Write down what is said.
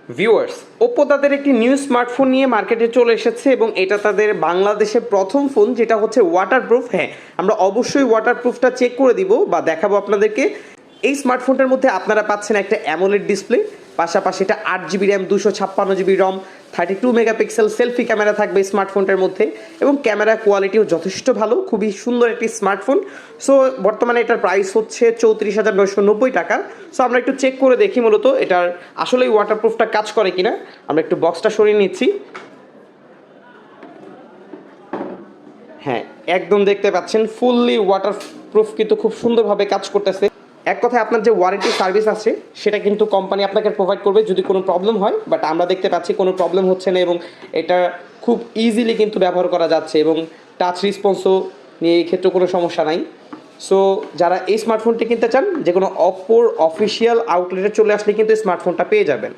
Viewers, Oppo তাদের একটি new smartphone নিয়ে মার্কেটে চলে এসেছে এবং এটা তাদের বাংলাদেশের প্রথম ফোন যেটা হচ্ছে ওয়াটারপ্রুফ। হ্যাঁ, আমরা অবশ্যই ওয়াটারপ্রুফটা চেক করে দিব বা দেখাবো আপনাদেরকে। এই স্মার্টফোনটার মধ্যে আপনারা পাচ্ছেন একটা অ্যামোলেড ডিসপ্লে, পাশাপাশি এটা 8 GB RAM, 256 GB ROM, 32 megapixel selfie camera থাকবে স্মার্টফোনটার মধ্যে এবং ক্যামেরা কোয়ালিটিও যথেষ্ট ভালো, খুবই সুন্দর একটি স্মার্টফোন। সো বর্তমানে এটার প্রাইস হচ্ছে 34,990 টাকা। সো আমরা একটু চেক করে দেখি মূলত এটার আসলেই ওয়াটারপ্রুফটা কাজ করে কিনা। আমরা একটু বক্সটা সরিয়ে নিচ্ছি। হ্যাঁ, একদম দেখতে পাচ্ছেন ফুললি ওয়াটারপ্রুফ, কিন্তু খুব সুন্দরভাবে কাজ করতেছে। এক কথায় আপনার যে ওয়ারেন্টি সার্ভিস আছে সেটা কিন্তু কোম্পানি আপনাকে প্রোভাইড করবে যদি কোনো প্রবলেম হয়, বাট আমরা দেখতে পাচ্ছি কোনো প্রবলেম হচ্ছে না এবং এটা খুব ইজিলি কিন্তু ব্যবহার করা যাচ্ছে এবং টাচ রেসপন্সও নিয়ে এই ক্ষেত্রে কোনো সমস্যা নাই। সো যারা এই স্মার্টফোনটি কিনতে চান, যে কোনো অপ্পোর অফিসিয়াল আউটলেটে চলে আসলে কিন্তু স্মার্টফোনটা পেয়ে যাবেন।